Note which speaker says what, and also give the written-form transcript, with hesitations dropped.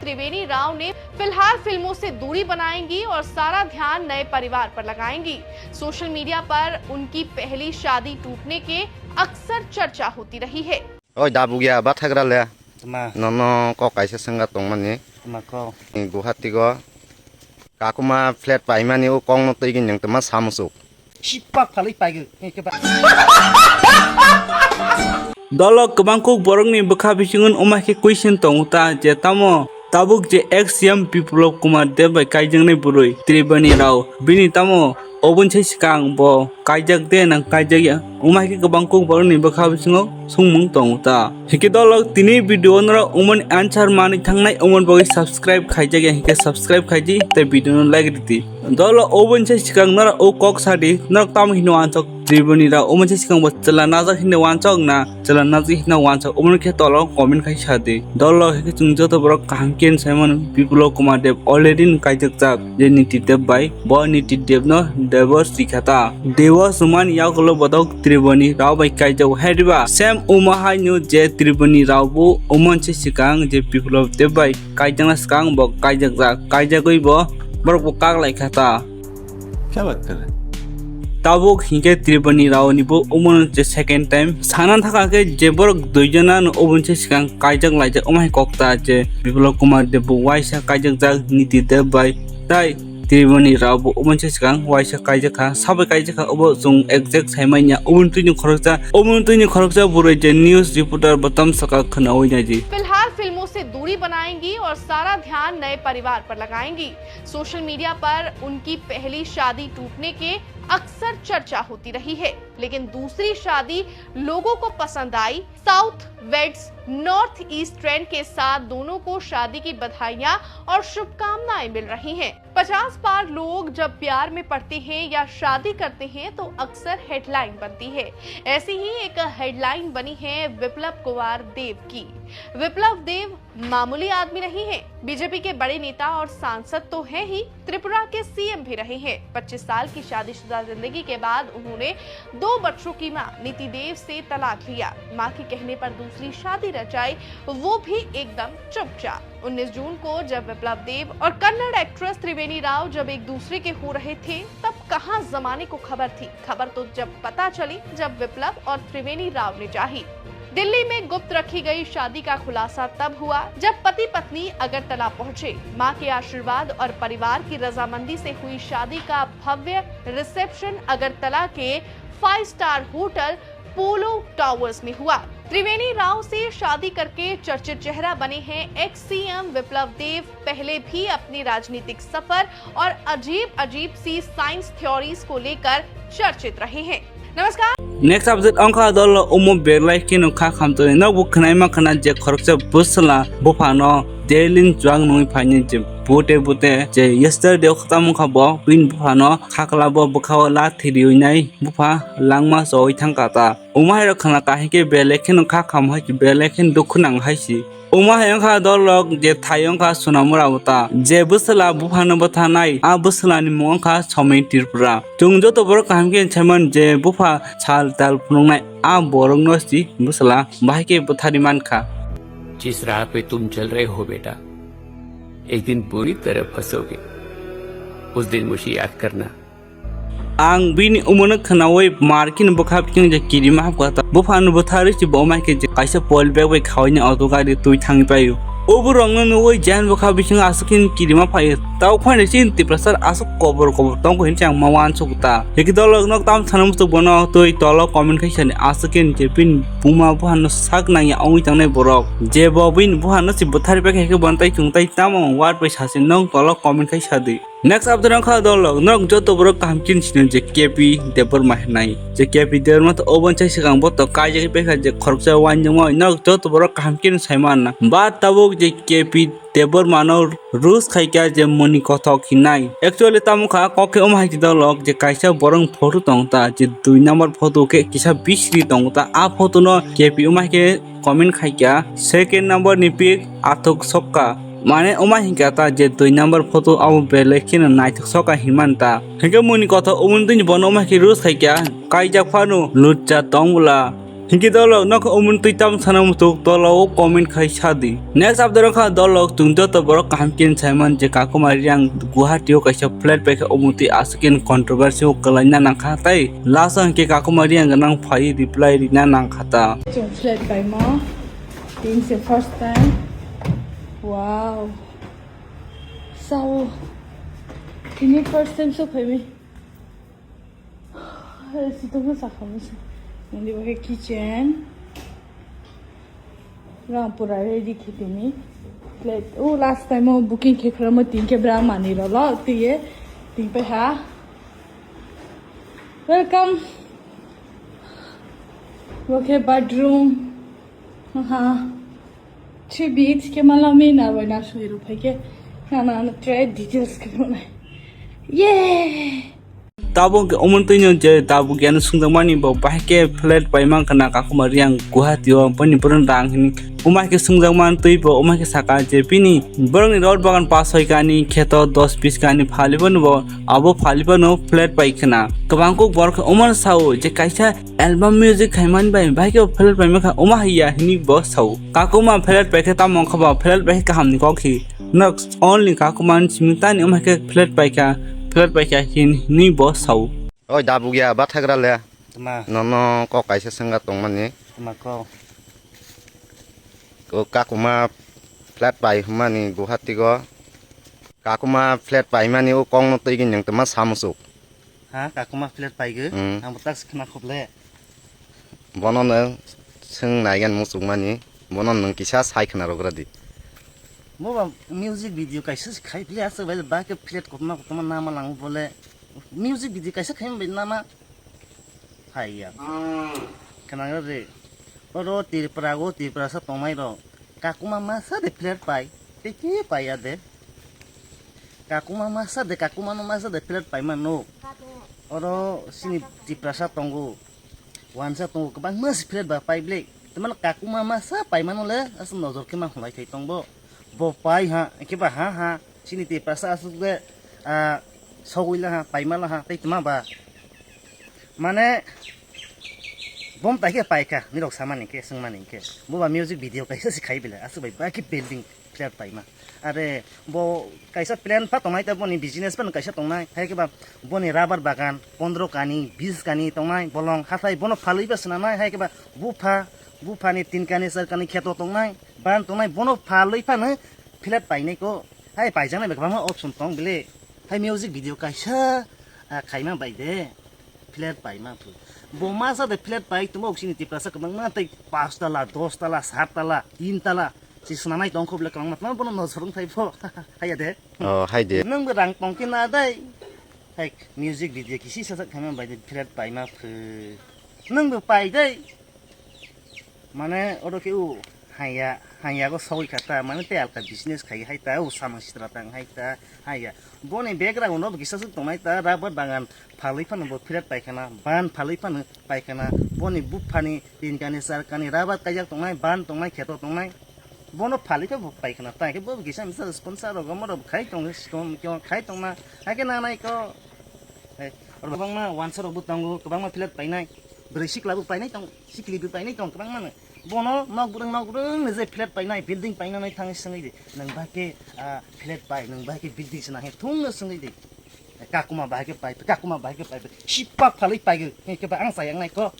Speaker 1: त्रिवेणी राव ने फिलहाल फिल्मों से दूरी बनाएंगी और सारा ध्यान नए परिवार पर लगाएंगी। सोशल मीडिया पर उनकी पहली शादी टूटने के अक्सर चर्चा होती रही है।
Speaker 2: ओय दा बुगिया बाथाग्रा ले ननो को काइसे संगा तंगमानि माको गुवाहाटी गो काकुमा फ्लैट पाइमानि ओ कong न तैगिन जों तमा सामुसु
Speaker 3: शिपा खालै पाइगो एकेबा
Speaker 4: दल गोबांखौ बरंनि बोखा बिसिंगन अमाखे क्वेश्चन तंगता जे तामो ताबुक जे एक्सियम बिप्लब कुमार देव काइजोंनि बुरै त्रिवेणी राव बिनि तामो अबनसे सिगां ब काइजक दे नang काइजया अमाखे गोबांखौ बरंनि बोखा बिसिङाव सुंमुं तंगता हिके दल तिनि भिडिअ नरा उमन आन्सार मानि थांनाय उमन बगै सब्सक्राइब खाइजया हिके सब्सक्राइब खाइजि ते भिडिअ लाइक दिति दल अबनसे सिगां नरा ओ कक सादि नरा ताम हिनो आन्चक त्रिवेणी राव अबनसे सिगां बचला नाजा हिनो वानचक ना चला नाजी हिनो वानचक उमन के तल कमेन्ट खाइ सादि दल हिके जों जतो बर कामकेन साइमन बिप्लब कुमार देव अलरेडी काइजक जाक जे नीति देव बाय ब नीति देव न देव सिखाता देव सुमान यागलो बदक त्रिवेणी राव बाय काइजक हेदिबा सेम उमाहाय नु जे त्रिवेणी राव बो उमनसे सिगां जे बिप्लब देव बाय काइजक सिगां ब काइजक जाक काइजकै ब बरक काग लाइखाता
Speaker 5: क्या बात कर रहे हैं
Speaker 4: ताबुक हिंगे त्रिवेणी राव निबो उमन जे सेकेंड टाइम साना थाका के जे बरक दुइजना न उमनसे सिगां काइजक लाइजक उमाय कक्ता जे बिप्लब कुमार देव वाइसा काइजक जाक नीति देव बाय ताई त्रिवेणी राव उमनसे सिगां वाइसा काइजका साबै काइजका अब जों एक्जेक्ट साइमाइया उमनतुनि खरकजा बुरै जे न्यूज रिपोर्टर बतम सका खनावैना जी
Speaker 1: फिलहाल फिल्मों से दूरी बनाएंगी और सारा ध्यान नए परिवार पर लगाएंगी। सोशल मीडिया पर उनकी पहली शादी टूटने के अक्सर चर्चा होती रही है, लेकिन दूसरी शादी लोगों को पसंद आई। South weds north east trend के साथ दोनों को शादी की बधाइयां और शुभकामनाएं मिल रही हैं। 50 बार लोग जब प्यार में पड़ते हैं या शादी करते हैं तो अक्सर हेडलाइन बनती है। ऐसी ही एक हेडलाइन बनी है बिप्लब कुमार देव की। बिप्लब देव मामूली आदमी नहीं है, बीजेपी के बड़े नेता और सांसद तो हैं ही, त्रिपुरा के सीएम भी रहे हैं। 25 साल की शादीशुदा जिंदगी के बाद उन्होंने 2 बच्चों की मां नीति देव से तलाक लिया। मां के कहने पर दूसरी शादी रचाई, वो भी एकदम चुपचाप। 19 जून को जब बिप्लब देव और कन्नड़ एक्ट्रेस त्रिवेणी राव जब एक दूसरे के हो रहे थे तब कहां जमाने को खबर थी। खबर तो जब पता चली जब बिप्लब और त्रिवेणी राव ने चाही। दिल्ली में गुप्त रखी गई शादी का खुलासा तब हुआ जब पति पत्नी अगरतला पहुंचे। मां के आशीर्वाद और परिवार की रजामंदी से हुई शादी का भव्य रिसेप्शन अगरतला के 5 स्टार होटल पोलो टावर्स में हुआ। त्रिवेणी राव से शादी करके चर्चित चेहरा बने हैं एक्स सीएम बिप्लब देव। पहले भी अपनी राजनीतिक सफर और अजीब सी साइंस थ्योरीज को लेकर चर्चित रहे हैं। नमस्कार।
Speaker 4: नेक्स्ट अपडेट अंका दल उमो बेरलाय किनो खा खामतो न बुखनाय माखना जे खरकसा बुसला बुफानो देलिन ज्वांग नय फाइने जे बुते जे यस्टरडे खताम खाबो बिन बुफानो खाखला बो बुखावला थिरिउनाय बुफा लांमा जय थांकाता उमाय रखना काहेके बेलेखिनो खा खाम हाय बेलेखिन दुखुनां हायसि उमाय अंका दल जे थायंका सुनामुरावता जे बुसला बुफानो बथानाय आ बुसलानि मुंखा समै त्रिपुरा जों जतो बर कामके छमन जे बुफा छाल ताल फुंनाय आ बोरंगनोसि बुसला बाहेके बुथारि मानखा
Speaker 5: जिस राह पे तुम चल रहे हो बेटा, एक दिन बुरी तरह फंसोगे। उस दिन मुझे याद करना।
Speaker 4: आं बिनि उमन खनावै मार्किन बखाबथिं जे किरिमा हाबगाता बुफान बुथारि सि बमाइके जे काइसा पल बेग बै खावनि अटोगारि तुइ थांनि पायो ओबुरंनो नोवै जान बखाबिसिं आसकिन किरिमा फायो ताव फाइने सिन तिप्रसार आसक कबर तंको हिनचां मावान सुगता हेकि दलग नक ताम थानमस्तो बनो तुइ तल कमेन्ट खाइसानि आसकिन जे पिन बुमा बुहान साक नाया औइ थांनाय बरक जे बबिन बुहान सि बुथारि बेग हेके बनताइ चुंताइ ताम वार बै सासे नं तल कमेन्ट खाइसादि नेक्स्ट अपडेट अंका दलग नक जतो बर कामकिन सिन जे केपी देबर माहनाय जे केपी देर मत ओबनचाइ सिगां बत काजे बेखा जे खरकसा वानजों नक जतो बर कामकिन साइमान बा ताबुक जे केपी देबर मानव रूस खाइका जे मनि कथक हिनाय एक्चुअली तामुखा कके ओमाइति दलक जे काइसा बरंग फोटो तंगता जे 2 नंबर फोटो के किसा बिसरि तंगता आ फोटो न केपी ओमाइके कमेन्ट खाइका सेकेंड नंबर नि पिक आथक सक्का माने ओमा हिंगाता जे 2 नंबर फोटो आउ बेलेखिन नाइथक सका हिमानता हेके मनि कथा ओमन दिन बनोमा के रूस खाइका काइजा फानु लुच्चा Tangla Hinki dolog nok umun tuitam sanam tuk dolog comment khai sadi. Next after kha dolog tungto to borok kamkin Simon je Kakuma riang Guwahati o kaisa flat pack umuti askin controversy o kalanya nang khatai. Last hinki Kakuma riang nang phai reply rina nang khata.
Speaker 6: Flat by ma. This the first time. Wow. So, ini first time so phai me. Ito ko sa kamus. Nanti pakai kitchen. Rang pura ready खेती में. Plate. Oh last time मैं booking के खरा मैं 3 के बरा मानी रहा. तो ये 3 पे है. Welcome. Okay bedroom. हाँ. 3 beats के माला में ना वना शुरू रुपए के. ना try details के बोलना. Yeah.
Speaker 4: Tabo ke umon tunyo je tabo ke anu sungdang mani bo bahke flat paimang kana Kakuma riang Guwahati o pani burun rang hini umah ke sungdang man tui bo umah ke saka je pini burung ni road bagan pas hoi kani kheto 10-20 kani phaliban bo abo phaliban o flat pai kana kabangko bork umon sao je kaisa album music khaiman bai bahke flat paimang kha umah ya hini bo sao Kakuma flat pai ke tamong khaba flat pai ka hamni ko khi next only Kakuma simta ni umah ke flat pai ka flat by kahin ni boss sao.
Speaker 2: Oi da Bukya bathagra le.
Speaker 3: Ma
Speaker 2: No ko kaisa sanga tong mani.
Speaker 3: ma ko
Speaker 2: Ko Kakuma flat pai mani Guwahati go. Kakuma flat pai mani o kong no tigin yang tama samusuk.
Speaker 3: ha Kakuma flat pai ge. Ang tak skna khop le.
Speaker 2: Bonon no sing naigan musuk mani. Bonon nang kisa sai khana rogradi.
Speaker 3: Mo ba music video kaisa khai bile asa bale ba ke plate ko ma nama lang bole music video kaisa khai be nama hai ya kana re oro tirpra sa tomai ro Kakuma masa de plate pai te ke pai ya de Kakuma masa no masa de plate pai mano oro sini tirpra sa tongo wansa tongo kabang mas plate ba pai ble teman Kakuma masa pai mano le asa nozor ke ma hulai kai tongbo bo pai ha ke ba ha sini te prasa asu ge sawila ha pai mala ha te tma ba mane bom ta ke pai ka ni rok samani ke sangmani ke bo ba music video kaisa sikhai bile asu bai ba ki building flat pai ma are bo kaisa plan pa tomai ta boni business pan kaisa tongnai hai ke ba boni rubber bagan 15 kani 20 kani tongnai bolong hatai bono phalui ba sananai hai ke ba bufa ni 3 kani 4 kani kheto tongnai ban tongnai bono phalui pa na flat pai nei ko hai pai jang na ba ma option tong bile hai music video kaisa khaima bai de flat pai ma pu bo ma sa de flat pai tumo oksini ti prasa kamang ma tai 5 tala 10 tala 7 tala 3 tala si sunamai tong ko bile kamang matma bono no sorong thai pho hai de
Speaker 2: Oh hai de.
Speaker 3: nang ba rang tong kin na dai hai music video kisi sa khaima bai de flat pai ma pu nang ba pai dai mane oro ke u hanya ko soi kata mane te alka business khai hai ta u samang sitra tang hai ta haya boni background no kisa su tomai ta rubber bangan phalui pan bo flat paikana ban phalui pan paikana boni bufani 3 kani 4 kani rubber kajak tongai ban tongai kheto tongai bono phalui pa bo paikana ta ke bo kisa misal sponsor ro gomor khai tong stom kyo khai tongna hake na nai ko or bang ma wansar bu tangu kabang ma flat painai berisik labu painai tong sikli bu painai tong kabang ma bono nok burung je flat painai building painai thang sangai de nang ba ke flat pai nang ba ke building sana he thung na sangai de Kakuma ba ke pai sipak phalui pai ke ba ang sayang nai ko